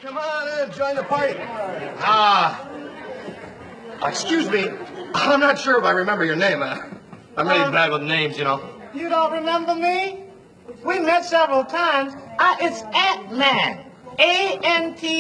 Come on in, join the party. Excuse me. I'm not sure if I remember your name. I'm really bad with names, you know. You don't remember me? We met several times. It's Ant-Man. A-N-T-M-A-N.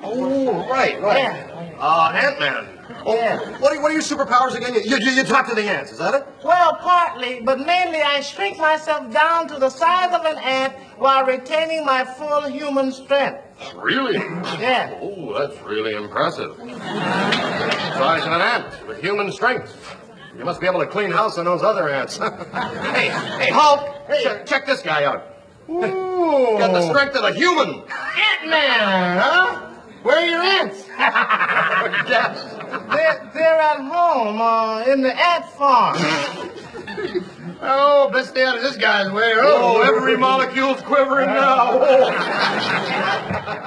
Oh, right. Yeah. Ant-Man. Oh, Yeah. what are your superpowers again? You talk to the ants, is that it? Well, partly, but mainly I shrink myself down to the size of an ant while retaining my full human strength. Really? Yeah. Oh, that's really impressive. Size of an ant with human strength. You must be able to clean house on those other ants. hey, Hulk! Hey, check this guy out. Ooh. Got the strength of a human. Ant-Man, huh? Where are your ants? Yes. They're at home, in the ant farm. Oh, best stay out of this guy's way. Oh, every molecule's quivering now.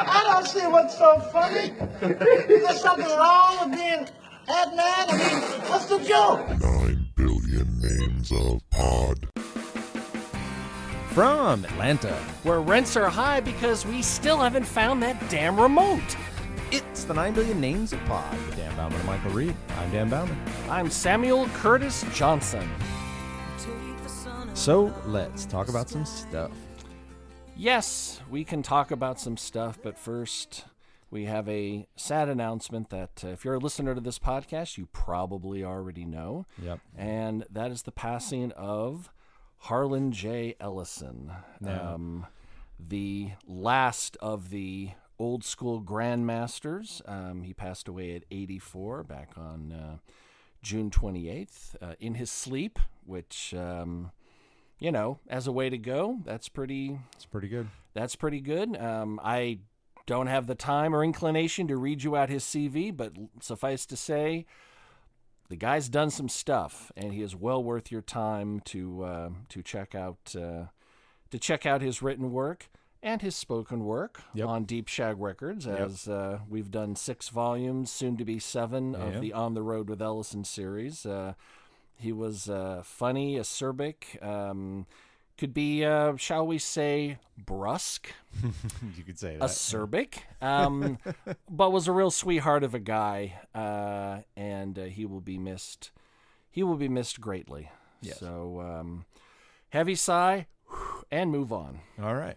I don't see what's so funny. Is there something wrong with being Ant-Man? I mean, what's the joke? 9 billion names of pod. From Atlanta, where rents are high because we still haven't found that damn remote. it's the 9 billion names of pod with Dan Bauman and Michael Reed. I'm Dan Bauman. I'm Samuel Curtis Johnson. So let's talk about some stuff. Yes, we can talk about some stuff, but first we have a sad announcement that if you're a listener to this podcast, you probably already know. Yep. And that is the passing of Harlan J. Ellison, the last of the old school grandmasters. He passed away at 84 back on June 28th in his sleep, which, as a way to go, it's pretty good. That's pretty good. I don't have the time or inclination to read you out his CV, but suffice to say, the guy's done some stuff, and he is well worth your time to check out his written work and his spoken work on Deep Shag Records, as we've done 6 volumes, soon to be 7 of the On the Road with Ellison series. He was funny, acerbic, could be, shall we say, brusque. You could say that. Acerbic, but was a real sweetheart of a guy, and he will be missed. He will be missed greatly. Yes. So, heavy sigh, and move on. All right.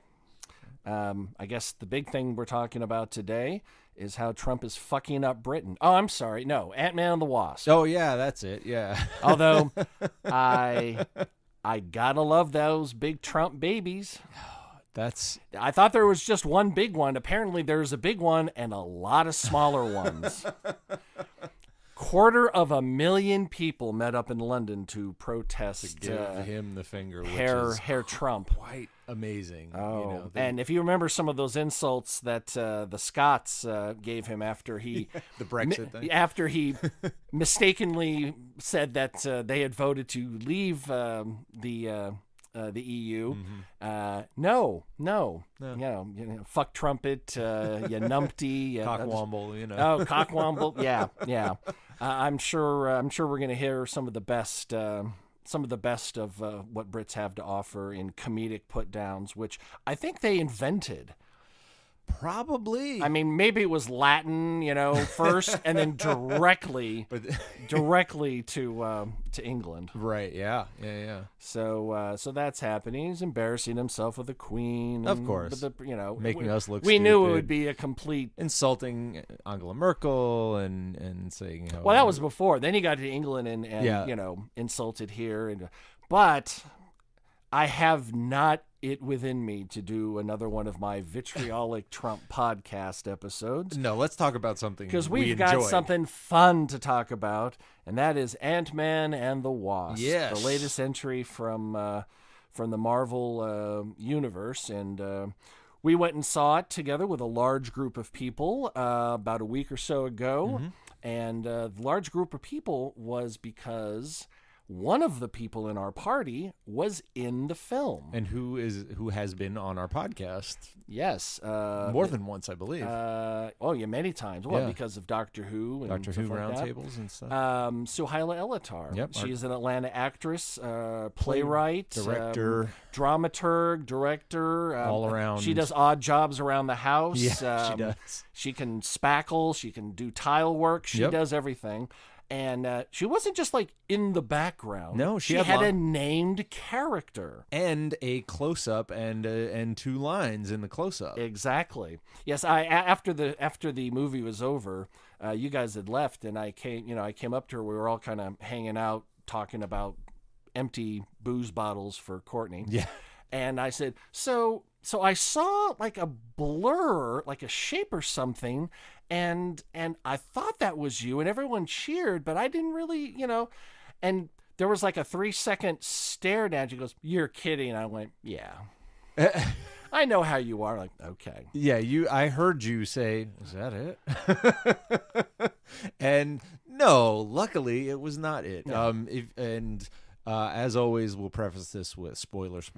I guess the big thing we're talking about today is how Trump is fucking up Britain. Oh, I'm sorry. No, Ant-Man The Wasp. Oh, yeah, that's it. Yeah. Although, I gotta love those big Trump babies. I thought there was just one big one. Apparently, there's a big one and a lot of smaller ones. 250,000 people met up in London to protest. To give him the finger, which Herr Trump. Quite amazing. Oh, and if you remember some of those insults that the Scots gave him after he the Brexit thing, after he mistakenly said that they had voted to leave the EU. No, fuck trumpet, you numpty, cockwomble, Oh, cockwomble, yeah. I'm sure we're gonna hear some of the best of what Brits have to offer in comedic put-downs, which I think they invented. Probably. I mean, maybe it was Latin, first, and then directly to England. Right. Yeah. So that's happening. He's embarrassing himself with the Queen, of course. But making us look. We stupid, knew it would be a complete insulting Angela Merkel and saying. Well, that was before. Then he got to England and insulted here, but I have not it within me to do another one of my vitriolic Trump podcast episodes. No, let's talk about something because we've got something fun to talk about, and that is Ant-Man and the Wasp. Yes, the latest entry from the Marvel universe, and we went and saw it together with a large group of people about a week or so ago, and the large group of people was because one of the people in our party was in the film. And who has been on our podcast? Yes. More than once, I believe. Many times. Well, Yeah. because of Doctor Who and Doctor Who stuff like that. roundtables and stuff. Suehyla El-Attar. Yep. She's an Atlanta actress, playwright, Director. Dramaturg, director. All around. She does odd jobs around the house. Yeah, she does. She can spackle. She can do tile work. She Yep. does everything. And she wasn't just like in the background. No, she had had a named character. And a close-up and 2 lines in the close-up. Exactly. Yes. After the movie was over, you guys had left, and I came up to her. We were all kind of hanging out, talking about empty booze bottles for Courtney. Yeah. And I said, so I saw like a blur, like a shape or something, and I thought that was you, and everyone cheered, but I didn't really, and there was like a 3-second stare down. She goes, "You're kidding." I went, "Yeah." I know how you are. Like, okay. Yeah, I heard you say, "Is that it?" And no, luckily it was not it. Yeah. As always, we'll preface this with spoilers.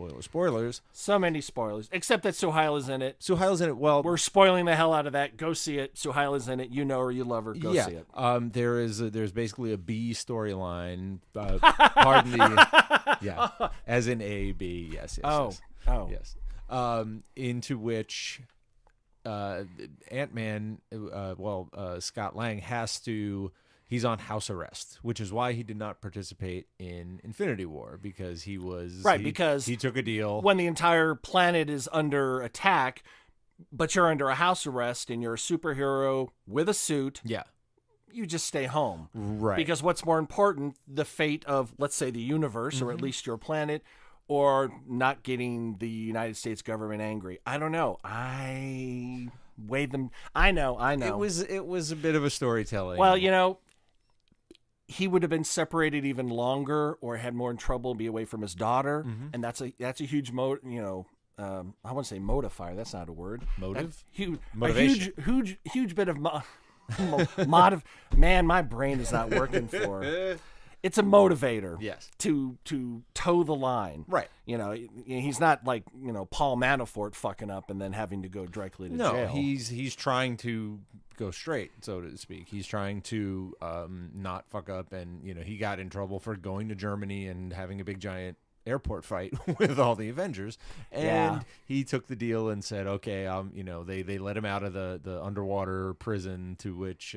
So many spoilers, except that Suheila's in it. Suheila's in it. Well, We're spoiling the hell out of that. Go see it. Suheila's in it. You know her. You love her. Go yeah. see it. There's basically a B storyline. Pardon the yeah, as in A B. Yes. Yes. Into which Ant-Man, Scott Lang he's on house arrest, which is why he did not participate in Infinity War, because because he took a deal. When the entire planet is under attack, but you're under a house arrest and you're a superhero with a suit, Yeah. you just stay home. Right. Because what's more important, the fate of, let's say, the universe, or at least your planet, or not getting the United States government angry. I don't know. I weighed them. I know. It was a bit of a storytelling. Well, he would have been separated even longer, or had more in trouble, be away from his daughter, and that's a huge I want to say motifier. That's not a word. Motive? Motivation. A huge bit of man, my brain is not working for. It's a motivator. Yes. To toe the line. Right. He's not like, Paul Manafort fucking up and then having to go directly to jail. No, he's trying to go straight, so to speak. He's trying to not fuck up, and he got in trouble for going to Germany and having a big giant airport fight with all the Avengers, and he took the deal and said, okay, they let him out of the underwater prison, to which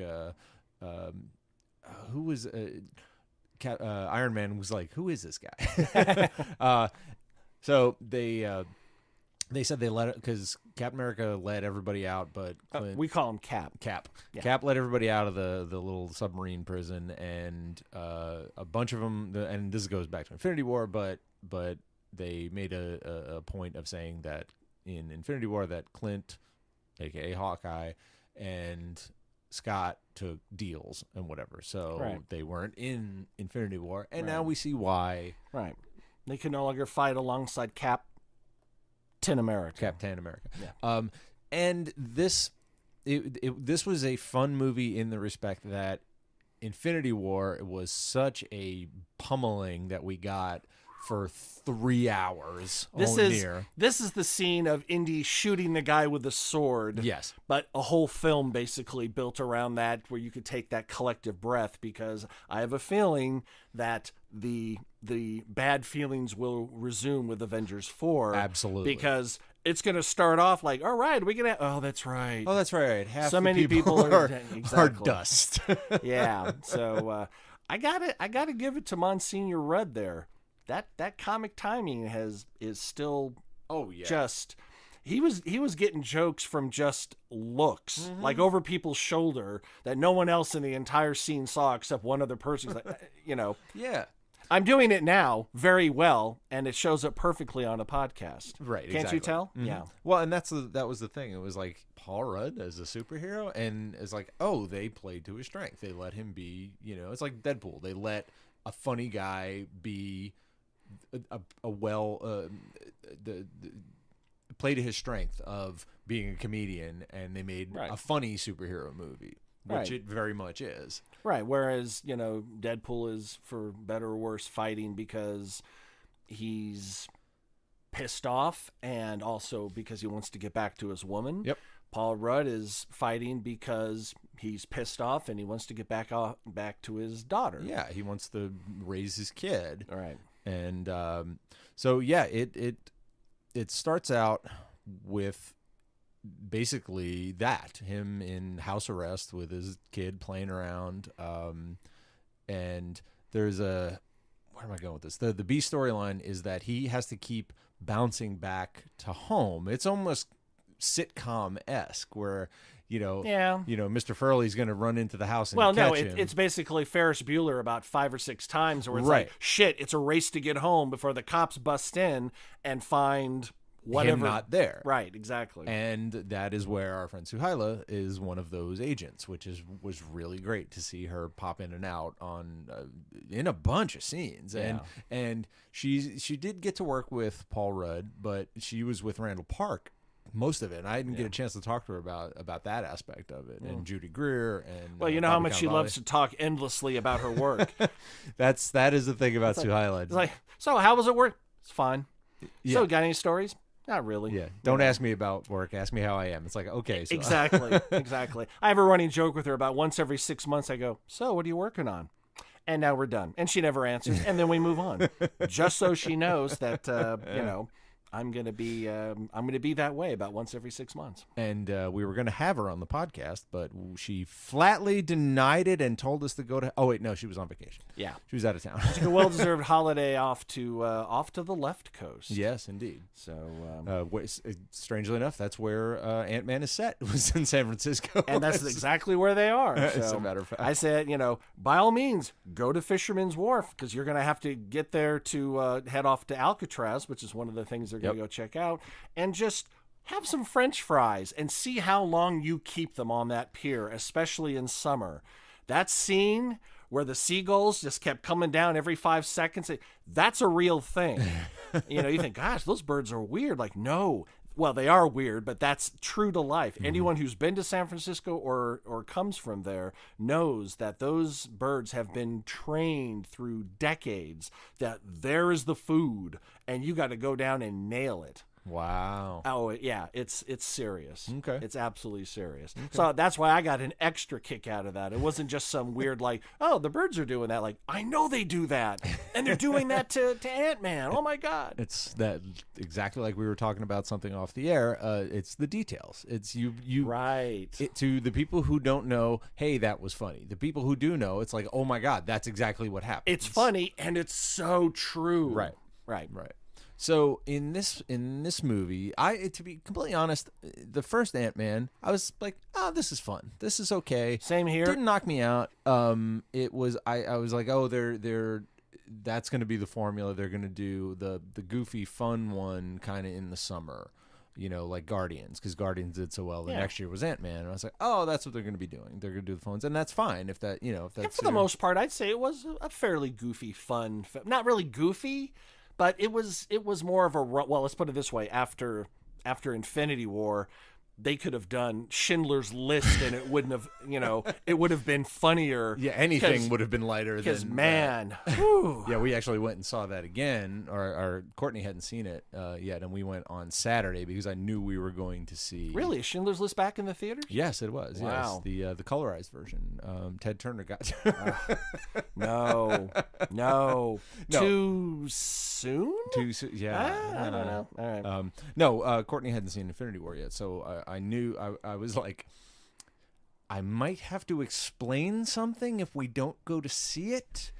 who was Iron Man was like, who is this guy? So they said they let it, because Captain America let everybody out, but we call him Cap. Yeah. Cap let everybody out of the little submarine prison, and a bunch of them. And this goes back to Infinity War, but they made a point of saying that in Infinity War that Clint, aka Hawkeye, and Scott took deals and whatever, so they weren't in Infinity War, and now we see why. Right, they can no longer fight alongside Captain America. Yeah. And this was a fun movie in the respect that Infinity War was such a pummeling that we got for 3 hours. This is the scene of Indy shooting the guy with the sword. Yes. But a whole film basically built around that, where you could take that collective breath, because I have a feeling that the bad feelings will resume with Avengers 4. Absolutely. Because it's going to start off like, all right, we're going to, oh, that's right. Oh, that's right. Half so the many people are are dust. Yeah. So I gotta give it to Monsignor Rudd there. That comic timing is still just he was getting jokes from just looks, like over people's shoulder, that no one else in the entire scene saw except one other person. He's like, Yeah. I'm doing it now very well, and it shows up perfectly on a podcast. Right. Can't you tell? Mm-hmm. Yeah. Well, and that was the thing. It was like Paul Rudd as a superhero, and it's like, they played to his strength. They let him be, it's like Deadpool. They let a funny guy be play to his strength of being a comedian, and they made a funny superhero movie, which it very much is. Right. Whereas, Deadpool is, for better or worse, fighting because he's pissed off and also because he wants to get back to his woman. Yep. Paul Rudd is fighting because he's pissed off and he wants to get back to his daughter. Yeah, he wants to raise his kid. All right. And so yeah, it starts out with basically that, him in house arrest with his kid playing around, and there's where am I going with this? The B storyline is that he has to keep bouncing back to home. It's almost sitcom-esque where Mr. Furley's going to run into the house and catch him. It's basically Ferris Bueller about 5 or 6 times where it's right. like, shit, it's a race to get home before the cops bust in and find whatever. Him not there. Right, exactly. And that is where our friend Suehyla is one of those agents, which was really great to see her pop in and out on in a bunch of scenes. Yeah. And she did get to work with Paul Rudd, but she was with Randall Park most of it. And I didn't get a chance to talk to her about that aspect of it. And Judy Greer and well, you know how much she loves to talk endlessly about her work. that is the thing about Suehyla. It's like, so how was it work? It's fine. Yeah. So got any stories? Not really. Yeah. Don't ask me about work. Ask me how I am. It's like, okay. So. Exactly. Exactly. I have a running joke with her about once every 6 months. I go, so what are you working on? And now we're done. And she never answers. And then we move on, just so she knows that I'm gonna be that way about once every 6 months. And we were gonna have her on the podcast, but she flatly denied it and told us to go to. Oh wait, no, she was on vacation. Yeah, she was out of town. She took a well-deserved holiday off to the left coast. Yes, indeed. So, strangely enough, that's where Ant-Man is set. It was in San Francisco, and that's exactly where they are. So as a matter of fact, I said, by all means, go to Fisherman's Wharf because you're gonna have to get there to head off to Alcatraz, which is one of the things they're gonna go check out, and just have some French fries and see how long you keep them on that pier, especially in summer. That scene where the seagulls just kept coming down every 5 seconds, that's a real thing. You think, gosh, those birds are weird. Like, no. Well, they are weird, but that's true to life. Mm-hmm. Anyone who's been to San Francisco or comes from there knows that those birds have been trained through decades that there is the food, and you got to go down and nail it. Wow. Oh, yeah, it's serious. Okay. It's absolutely serious. Okay. So that's why I got an extra kick out of that. It wasn't just some weird, like, oh, the birds are doing that. Like, I know they do that. And they're doing that to Ant-Man. Oh, my God. It's that exactly like we were talking about something off the air. It's the details. It's you right. To the people who don't know, hey, that was funny. The people who do know, it's like, oh, my God, that's exactly what happened. It's funny, and it's so true. Right. Right. Right. So in this movie, to be completely honest, the first Ant-Man, I was like, oh, this is fun. This is okay. Same here. Didn't knock me out. It was I was like, oh, they're that's going to be the formula. They're going to do the goofy fun one kind of in the summer, like Guardians, because Guardians did so well. The next year was Ant-Man, and I was like, oh, that's what they're going to be doing. They're going to do the phones, and that's fine if that's. And for the most part, I'd say it was a fairly goofy, fun. Not really goofy. But it was more of a, well, let's put it this way. After Infinity War, they could have done Schindler's List and it wouldn't have, it would have been funnier. Yeah, anything would have been lighter than. Because, man. Yeah, we actually went and saw that again. Or Courtney hadn't seen it yet, and we went on Saturday because I knew we were going to see. Really? Is Schindler's List back in the theaters? Yes, it was. Wow. Yes, the colorized version. Ted Turner got. No. Too soon? Too soon. Yeah. I don't know. All right. No, Courtney hadn't seen Infinity War yet, so I knew I was like, I might have to explain something if we don't go to see it,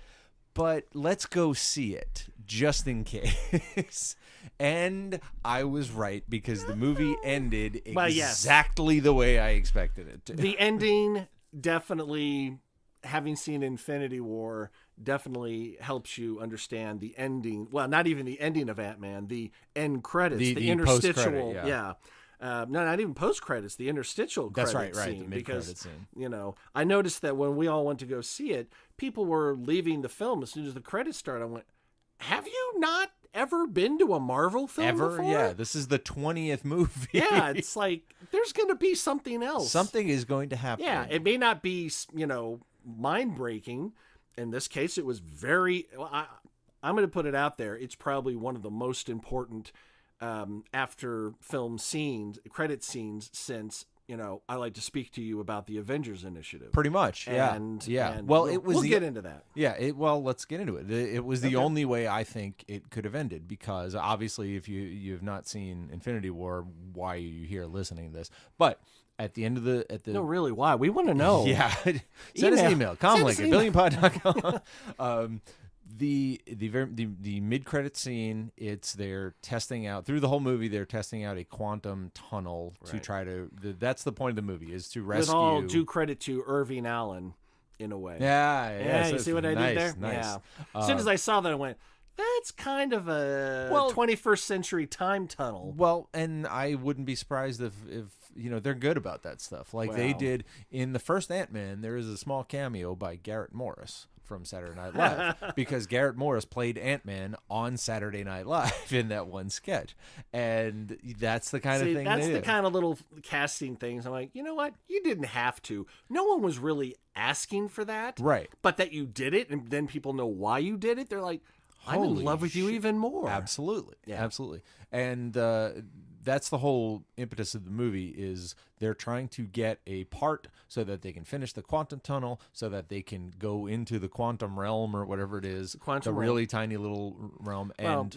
but let's go see it just in case. And I was right because the movie ended exactly the way I expected it to. The ending definitely, having seen Infinity War, definitely helps you understand the ending. Well, not even the ending of Ant-Man, the end credits, the interstitial. Yeah. No, not even post credits. The interstitial credit scene. That's right. The mid-credit scene. I noticed that when we all went to go see it, people were leaving the film as soon as the credits started. I went, have you not ever been to a Marvel film before? Yeah, this is the 20th movie. Yeah, it's like there's going to be something else. Something is going to happen. Yeah, it may not be, mind-breaking. In this case, it was very... I'm going to put it out there. It's probably one of the most important after film scenes, credit scenes, since... I like to speak to you about the Avengers Initiative. Pretty much, yeah. And well, it was. We'll get into that. Yeah. Let's get into it. It was the only way I think it could have ended, because obviously, if you have not seen Infinity War, why are you here listening to this? But at the end of the no, really, why? We want to know. Yeah. Send us an email. Comlink@billionpod.com. The mid-credit scene, they're testing out, through the whole movie, they're testing out a quantum tunnel to try to, that's the point of the movie, is to rescue. With all due credit to Irving Allen, in a way. Yeah. You see what I did there? Nice. Yeah. As soon as I saw that, I went, that's kind of a 21st century time tunnel. Well, and I wouldn't be surprised if they're good about that stuff. Like they did in the first Ant-Man, there is a small cameo by Garrett Morris from Saturday Night Live, because Garrett Morris played Ant-Man on Saturday Night Live in that one sketch, and that's the kind of thing. That's the kind of little casting things. I'm like, you know what? You didn't have to. No one was really asking for that, right? But that you did it, and then people know why you did it. They're like, I'm in love with you even more. Absolutely, absolutely, and that's the whole impetus of the movie, is they're trying to get a part so that they can finish the quantum tunnel, so that they can go into the quantum realm, or whatever it is, the really tiny little realm. And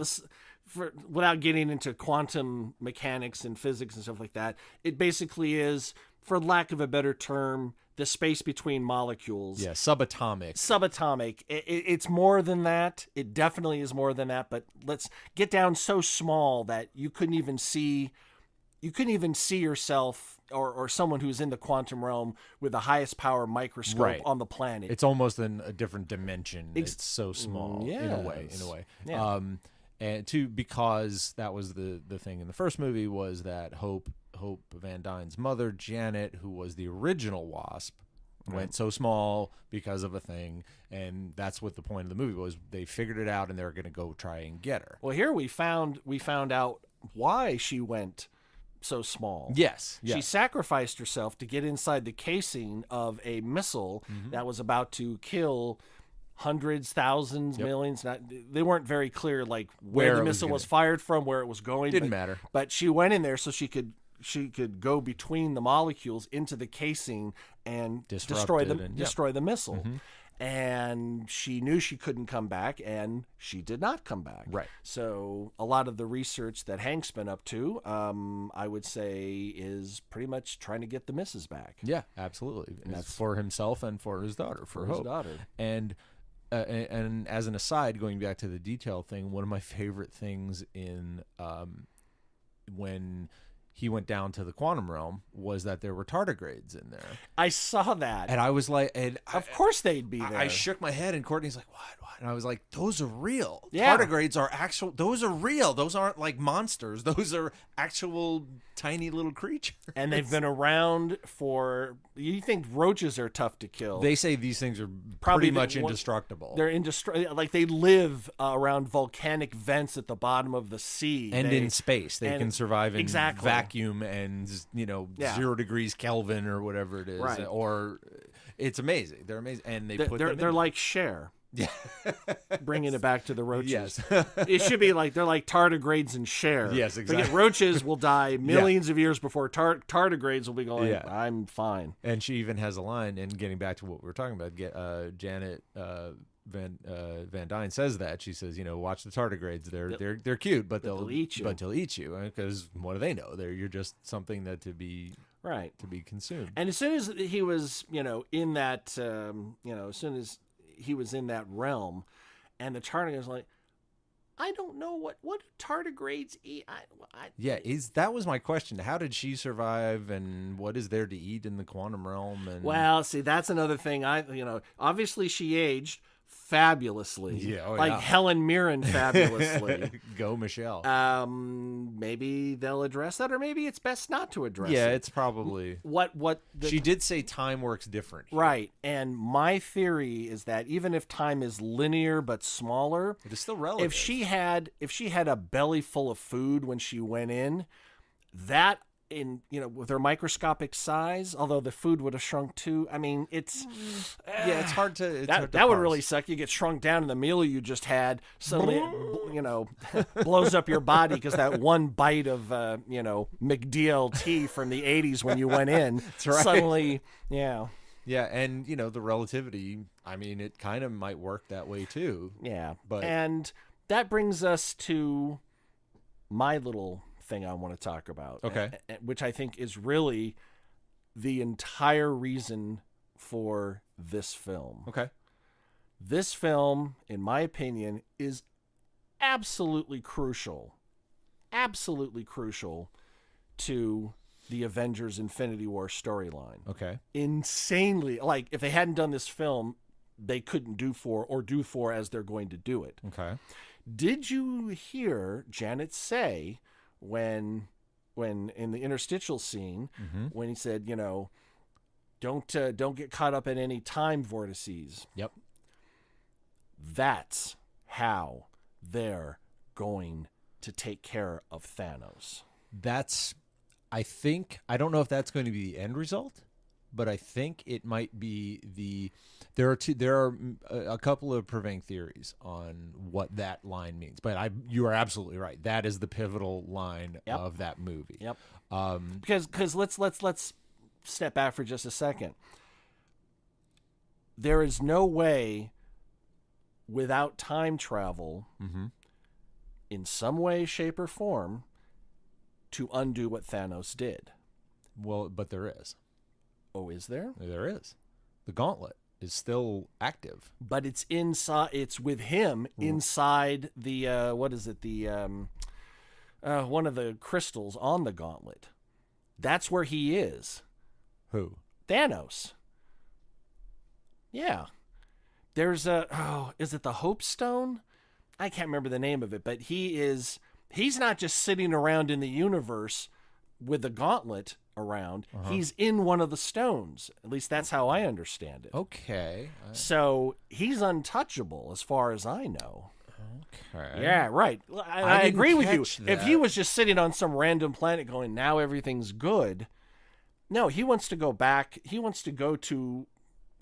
without getting into quantum mechanics and physics and stuff like that, it basically is, for lack of a better term, the space between molecules. Yeah, subatomic. Subatomic. It's more than that. It definitely is more than that. But let's get down so small that you couldn't even see yourself or someone who's in the quantum realm with the highest power microscope on the planet. It's almost in a different dimension. It's so small in a way. Yeah. Because that was the thing in the first movie, was that Hope Van Dyne's mother, Janet, who was the original Wasp, went so small because of a thing, and that's what the point of the movie was. They figured it out, and they were going to go try and get her. Well, here we found out why she went so small. Yes. She sacrificed herself to get inside the casing of a missile that was about to kill hundreds, thousands, millions. They weren't very clear, like where the missile was fired from, where it was going. Didn't matter. But she went in there so she could go between the molecules into the casing and destroy the missile. And she knew she couldn't come back, and she did not come back. Right. So a lot of the research that Hank's been up to, I would say, is pretty much trying to get the missus back. Yeah, absolutely. And that's for himself and for his daughter, for Hope. his daughter. And as an aside, going back to the detail thing, one of my favorite things in when he went down to the quantum realm was that there were tardigrades in there. I saw that. And I was like, of course they'd be there. I shook my head, and Courtney's like, what? And I was like, those are real. Yeah. Tardigrades are actual. Those are real. Those aren't like monsters. Those are actual tiny little creatures. And they've been around for, you think roaches are tough to kill. They say these things are Probably pretty much indestructible. They're indestructible. Like, they live around volcanic vents at the bottom of the sea. And in space. They can survive in vacuum and, 0 degrees Kelvin or whatever it is. Right. Or it's amazing. They're amazing. And they're like Cher. Yeah. Bringing it back to the roaches. Yes. It should be like, they're like tardigrades and Cher. Yes, exactly. Because roaches will die millions of years before tardigrades will be going, I'm fine. And she even has a line, and getting back to what we were talking about, Janet Van Dyne says that. She says, watch the tardigrades. They're cute, but they'll eat you. But they'll eat you, because what do they know? You're just something that to be consumed. And as soon as he was, in that, as soon as he was in that realm, and the tardigrades like, I don't know what do tardigrades eat. That was my question. How did she survive, and what is there to eat in the quantum realm? And well, see, that's another thing. Obviously she aged fabulously. Yeah, oh, like yeah. Helen Mirren fabulously. Go, Michelle. Maybe they'll address that, or maybe it's best not to address Yeah, it. it's probably She did say time works different here. Right. And my theory is that even if time is linear but smaller, It is still relative. if she had a belly full of food when she went in, that with her microscopic size, although the food would have shrunk too. I mean, it's it's hard to that would really suck. You get shrunk down, and the meal you just had suddenly blows up your body because that one bite of McDLT from the 80s when you went in right. suddenly, yeah. Yeah, and the relativity, I mean, it kind of might work that way too. Yeah. But and that brings us to my little thing I want to talk about. Okay. Which I think is really the entire reason for this film. Okay. This film, in my opinion, is absolutely crucial to the Avengers Infinity War storyline. Okay. Insanely, like if they hadn't done this film, they couldn't do 4 as they're going to do it. Okay. Did you hear Janet say when in the interstitial scene when he said, don't get caught up in any time vortices? Yep. That's how they're going to take care of Thanos. I don't know if that's going to be the end result, but I think it might be there are a couple of prevailing theories on what that line means, but you are absolutely right. That is the pivotal line of that movie. Yep. Because let's step back for just a second. There is no way without time travel in some way, shape, or form to undo what Thanos did. Well, but there is. Oh, is there? There is. The gauntlet is still active. But it's inside. It's with him inside the what is it? The one of the crystals on the gauntlet. That's where he is. Who? Thanos. Yeah. There's is it the Hope Stone? I can't remember the name of it, but he's not just sitting around in the universe with the gauntlet around. He's in one of the stones. At least that's how I understand it. Okay. So he's untouchable as far as I know. Okay. Yeah, right. I agree with you. catch If that. he was just sitting on some random planet going, now everything's good. No, he wants to go back. He wants to go to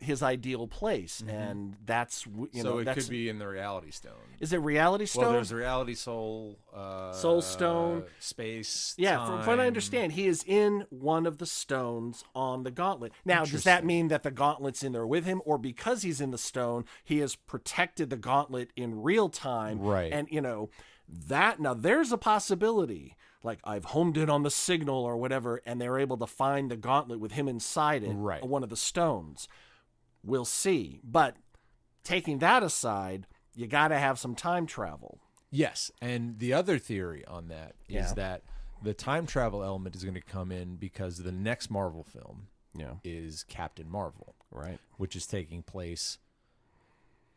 his ideal place, and that's It could be in the Reality Stone. Is it Reality Stone? Well, there's Reality Soul, Soul Stone, Space. Yeah, from what I understand, he is in one of the stones on the gauntlet. Now, does that mean that the gauntlet's in there with him, or because he's in the stone, he has protected the gauntlet in real time? Right. And that now there's a possibility. Like I've homed in on the signal or whatever, and they're able to find the gauntlet with him inside it, Right. one of the stones. We'll see. But taking that aside, you got to have some time travel. Yes, and the other theory on that is Yeah. that the time travel element is going to come in because the next Marvel film Yeah. is Captain Marvel, Right. which is taking place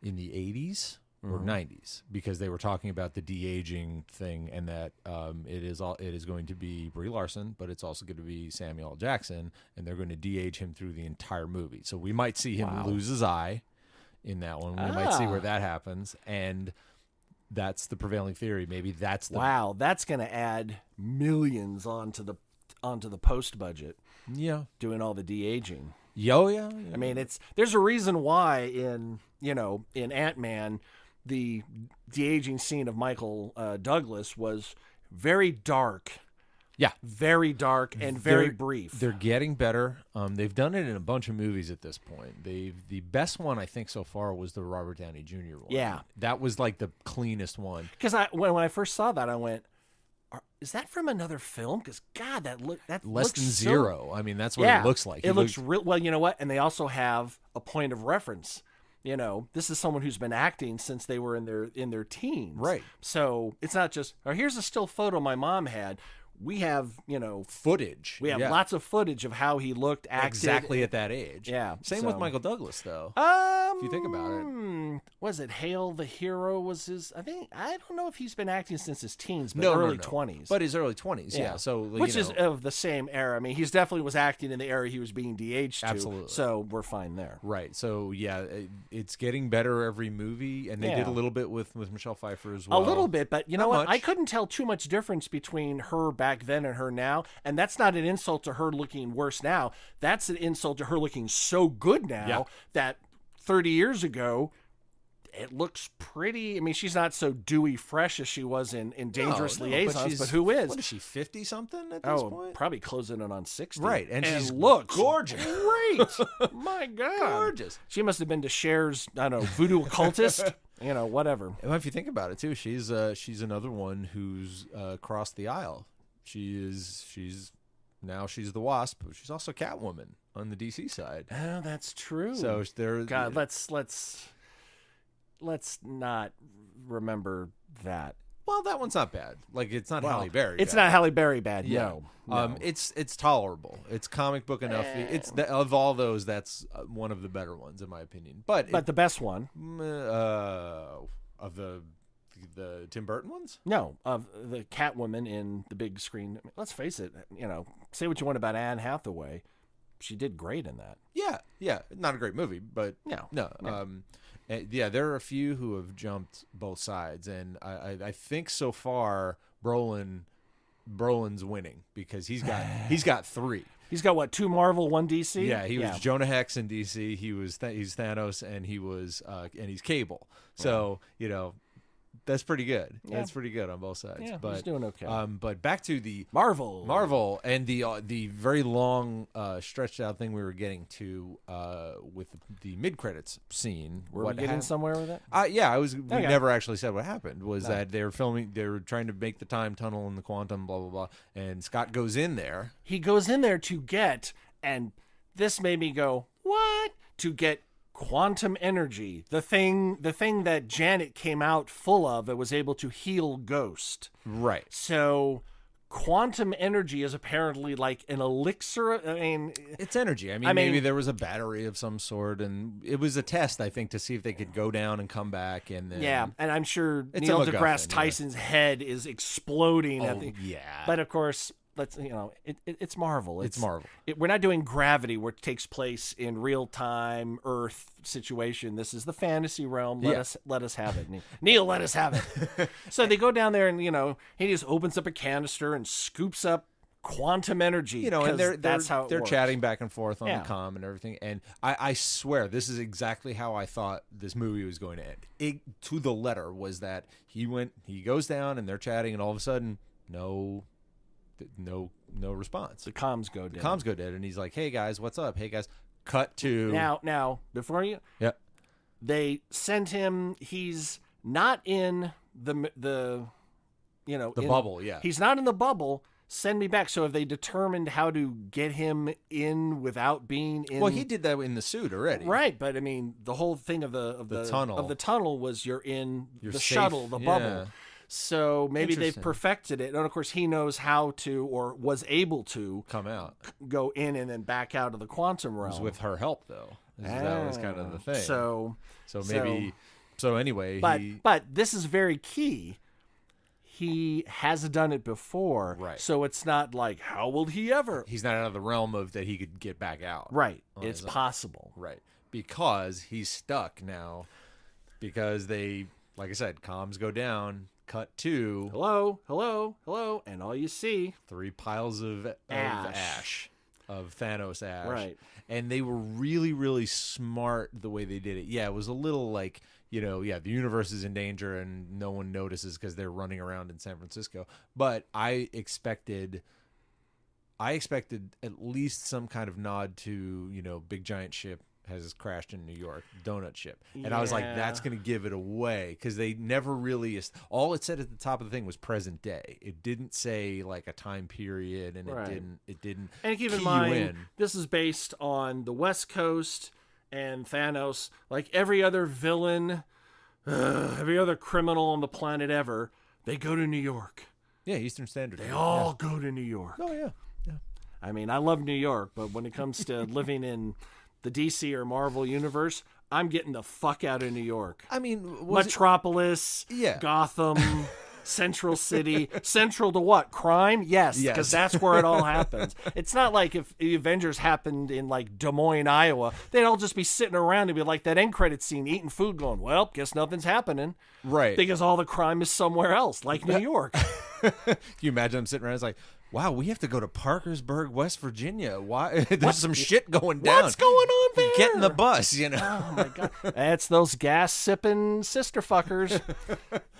in the 80s or 90s, because they were talking about the de-aging thing, and that it is going to be Brie Larson, but it's also going to be Samuel L. Jackson, and they're going to de-age him through the entire movie. So we might see him lose his eye in that one. We might see where that happens, and that's the prevailing theory. Maybe that's the Wow, that's going to add millions onto the post budget, yeah. doing all the de-aging. Yo, yeah. I mean, there's a reason why in Ant-Man, the de-aging scene of Michael Douglas was very dark. Yeah. Very dark and very They're- brief. They're getting better. They've done it in a bunch of movies at this point. The best one I think so far was the Robert Downey Jr. one. Yeah. That was like the cleanest one. Because when I first saw that, I went, "Is that from another film?" Because God, that Less looks than so- zero. I mean, that's what it looks like. It looks real. Well, you know what? And they also have a point of reference. This is someone who's been acting since they were in their teens. Right. So it's not just, here's a still photo my mom had. we have, Footage. we have yeah. lots of footage of how he looked, acted. Exactly at that age. Yeah. Same with Michael Douglas, though. If you think about it. Was it Hail the Hero was his, I don't know if he's been acting since his teens, but No, early no. 20s. But his early 20s, yeah. So, Which is of the same era. I mean, he's definitely was acting in the era he was being de-aged to. Absolutely. So we're fine there. Right. So, yeah, it's getting better every movie. And they did a little bit with Michelle Pfeiffer as well. A little bit, but you know Not what? much. I couldn't tell too much difference between her back then and her now. And that's not an insult to her looking worse now. That's an insult to her looking so good now that 30 years ago, it looks pretty. I mean, she's not so dewy fresh as she was in Dangerous Liaisons, but who is? What is she, 50-something at this point? Probably closing in on 60. Right, and she's looks gorgeous. Great. My God. Gorgeous. She must have been to Cher's, I don't know, voodoo occultist, whatever. And if you think about it, too, she's another one who's crossed the aisle. She's the Wasp, but she's also Catwoman on the DC side. Oh, that's true. So they're God, let's not remember that. Well, that one's not bad. Like, it's not Halle Berry. It's bad. not Halle Berry bad. Yeah. No. It's tolerable. It's comic book enough. Of all those, that's one of the better ones in my opinion. But the best one of the Tim Burton ones? No, of the Catwoman in the big screen. I mean, let's face it. Say what you want about Anne Hathaway, she did great in that. Yeah. Not a great movie, but no. There are a few who have jumped both sides, and I think so far Brolin's winning because he's got 3. He's got what, 2 Marvel, 1 DC? Yeah, he was Jonah Hex in DC. He's Thanos, and he's Cable. So that's pretty good. Yeah. That's pretty good on both sides. Yeah, but he's doing okay. But back to the Marvel, and the very long stretched out thing we were getting to with the mid credits scene. Were we getting somewhere with it? We never actually said what happened. Was that they were trying to make the time tunnel in the quantum, blah blah blah, and Scott goes in there. He goes in there to get, and this made me go, what? To get quantum energy, the thing that Janet came out full of, that was able to heal Ghost. Right. So quantum energy is apparently like an elixir. I mean, it's energy. I mean, maybe there was a battery of some sort, and it was a test, I think, to see if they could go down and come back. And then, and I'm sure it's Neil deGrasse Tyson's head is exploding. But of course, it's Marvel. It's Marvel. We're not doing Gravity, where it takes place in real time Earth situation. This is the fantasy realm. Let us have it, Neil. Let us have it. So they go down there, and he just opens up a canister and scoops up quantum energy. And that's how they're works. chatting back and forth on the comm and everything. And I swear this is exactly how I thought this movie was going to end. It, to the letter, was that he goes down and they're chatting, and all of a sudden, no response. The comms go dead. And he's like, "Hey guys, what's up? Hey guys." Cut to now before you. Yep. They sent him. He's not in the bubble. Yeah. He's not in the bubble. Send me back. So have they determined how to get him in without being in? Well, he did that in the suit already. Right, but I mean, the whole thing of the tunnel was you're in the safe. shuttle, the bubble. So maybe they've perfected it. And of course, he knows how to, or was able to, come out, go in and then back out of the quantum realm. It was with her help, though. That was kind of the thing. So anyway. But this is very key. He has done it before. Right. So it's not like, how will he ever? He's not out of the realm of that he could get back out. Right. It's possible. Right. Because he's stuck now. Because they, like I said, comms go down. Cut to hello, and all you see 3 piles of ash, of Thanos ash. Right. And they were really, really smart the way they did it. Yeah, it was a little like, the universe is in danger and no one notices because they're running around in San Francisco. But I expected at least some kind of nod to, big giant ship has crashed in New York, donut ship. And I was like, that's going to give it away, because they never really, all it said at the top of the thing was present day. It didn't say like a time period, and it didn't and keep in mind, this is based on the West Coast and Thanos. Like every other villain, every other criminal on the planet ever, they go to New York. Yeah, Eastern Standard. They all go to New York. Oh yeah. I mean, I love New York, but when it comes to living in the DC or Marvel universe, I'm getting the fuck out of New York. I mean, Metropolis, Yeah. Gotham, Central City. Central to what? Crime? Yes, because that's where it all happens. It's not like if the Avengers happened in like Des Moines, Iowa, they'd all just be sitting around and be like that end credit scene, eating food, going, well, guess nothing's happening. Right. Because all the crime is somewhere else, like New York. Can you imagine them sitting around? It's like, wow, we have to go to Parkersburg, West Virginia. Why? There's some shit going down. What's going on there? Get in the bus, Oh my god, that's those gas sipping sister fuckers.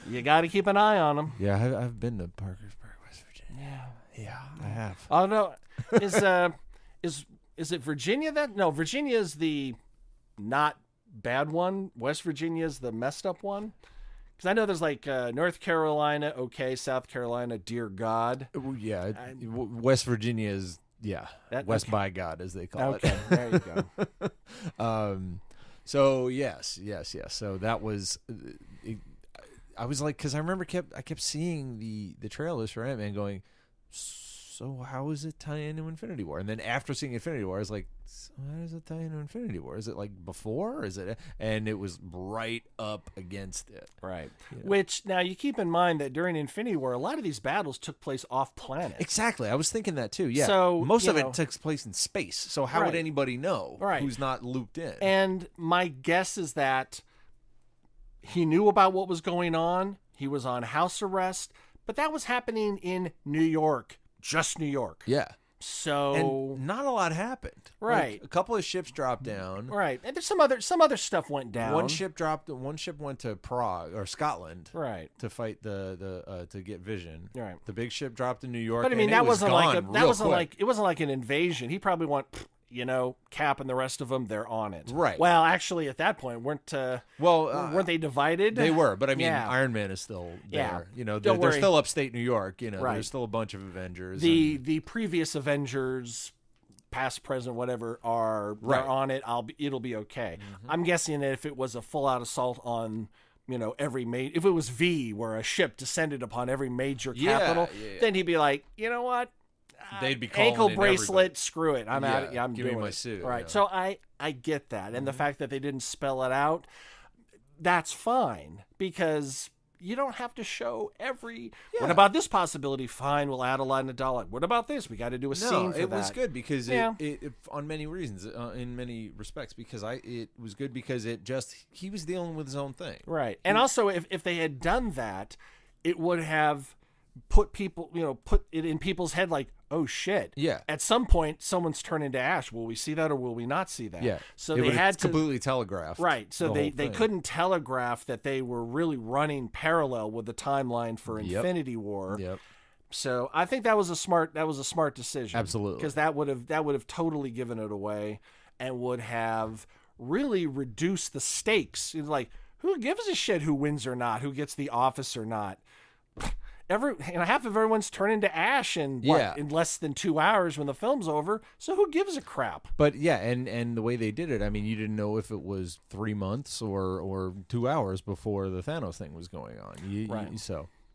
You got to keep an eye on them. Yeah, I've been to Parkersburg, West Virginia. Yeah, I have. Oh no, is it Virginia? Virginia is the not bad one. West Virginia is the messed up one. Because I know there's like North Carolina, okay, South Carolina, dear God. Yeah, West Virginia is West by God, as they call it. Okay, there you go. So yes. So that was. I was like, because I remember I kept seeing the trailers for Ant-Man, going, so how is it tie into Infinity War? And then after seeing Infinity War, I was like, so how does it tie into Infinity War? Is it like before? Is it? And it was right up against it. Right. You know? Which, now you keep in mind that during Infinity War, a lot of these battles took place off planet. Exactly. I was thinking that too. Yeah. So, most of it takes place in space. So how would anybody know who's not looped in? And my guess is that he knew about what was going on. He was on house arrest, but that was happening in New York. Just New York. Yeah. So and not a lot happened. Right. Like, a couple of ships dropped down. Right. And there's some other stuff went down. One ship went to Prague or Scotland. Right. To fight to get Vision. Right. The big ship dropped in New York. But I mean, it wasn't like an invasion. He probably went, Cap and the rest of them, they're on it. Right. Well, actually, at that point, weren't they divided? They were, but I mean, Iron Man is still there. Yeah. They're still upstate New York. Right. There's still a bunch of Avengers. The previous Avengers, past, present, whatever, they're on it. It'll be okay. Mm-hmm. I'm guessing that if it was a full out assault on, if it was V, where a ship descended upon every major capital, then he'd be like, you know what? They'd be calling ankle in bracelet. everybody. Screw it. I'm out. Yeah, I'm give doing me my it. suit. Right. Yeah. So I get that, and the fact that they didn't spell it out, that's fine, because you don't have to show every. Yeah. What about this possibility? Fine, we'll add a line of dialogue. What about this? We got to do a scene for that. It was good because it on many reasons, in many respects, because it was good because he was dealing with his own thing. Right, and also if they had done that, it would have put it in people's head like, oh shit. Yeah. At some point, someone's turned into ash. Will we see that or will we not see that? Yeah. So they had to completely telegraphed. Right. So they couldn't telegraph that they were really running parallel with the timeline for Infinity War. Yep. So I think that was a smart decision. Absolutely. Because that would have totally given it away and would have really reduced the stakes. It's like, who gives a shit who wins or not, who gets the office or not? Half of everyone's turned into ash in less than 2 hours when the film's over. So who gives a crap? But and the way they did it, I mean, you didn't know if it was 3 months or 2 hours before the Thanos thing was going on.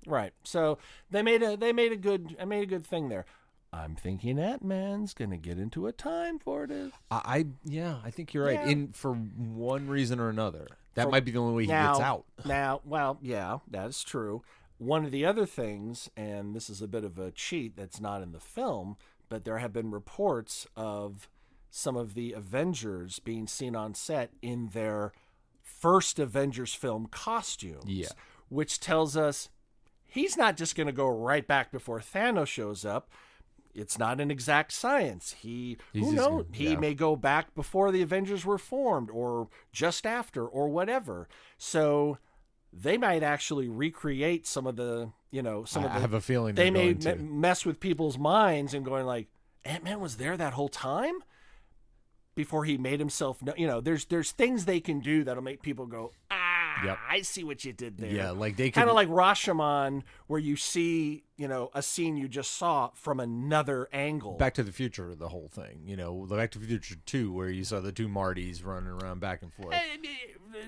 Right. So they made a good thing there. I'm thinking Ant-Man's gonna get into a time vortex. I think you're right. Yeah. For one reason or another, that might be the only way he gets out. That is true. One of the other things, and this is a bit of a cheat that's not in the film, but there have been reports of some of the Avengers being seen on set in their first Avengers film costumes, which tells us he's not just going to go right back before Thanos shows up. It's not an exact science. Who knows? He may go back before the Avengers were formed or just after or whatever. So they might actually recreate some of the. I have a feeling they may mess with people's minds and going like, Ant-Man was there that whole time before he made himself. There's things they can do that'll make people go, I see what you did there. Yeah, like they kind of like Rashomon, where you see a scene you just saw from another angle. Back to the Future, the whole thing. Back to the Future 2, where you saw the two Martys running around back and forth,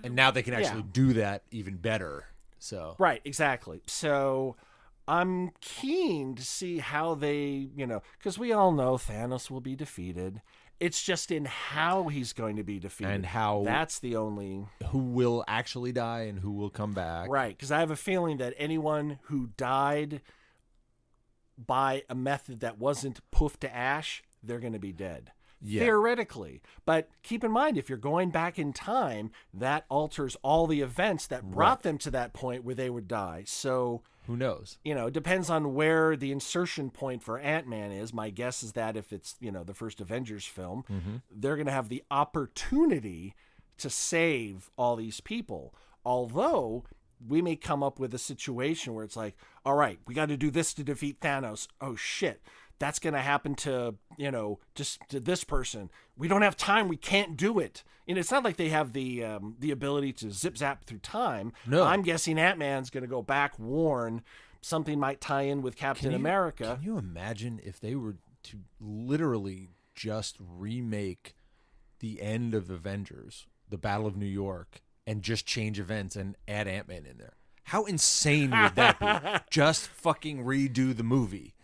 and now they can actually do that even better. So right, exactly. So I'm keen to see how they, because we all know Thanos will be defeated. It's just in how he's going to be defeated. And how that's the only... Who will actually die and who will come back. Right, because I have a feeling that anyone who died by a method that wasn't poof to ash, they're going to be dead. Yeah. Theoretically. But keep in mind, if you're going back in time, that alters all the events that brought them to that point where they would die. So who knows? It depends on where the insertion point for Ant-Man is. My guess is that if it's, the first Avengers film, they're going to have the opportunity to save all these people. Although we may come up with a situation where it's like, all right, we got to do this to defeat Thanos. Oh, shit. That's going to happen to, just to this person. We don't have time. We can't do it. It's not like they have the ability to zip zap through time. No. I'm guessing Ant-Man's going to go back, warn. Something might tie in with Captain America. Can you imagine if they were to literally just remake the end of Avengers, the Battle of New York, and just change events and add Ant-Man in there? How insane would that be? Just fucking redo the movie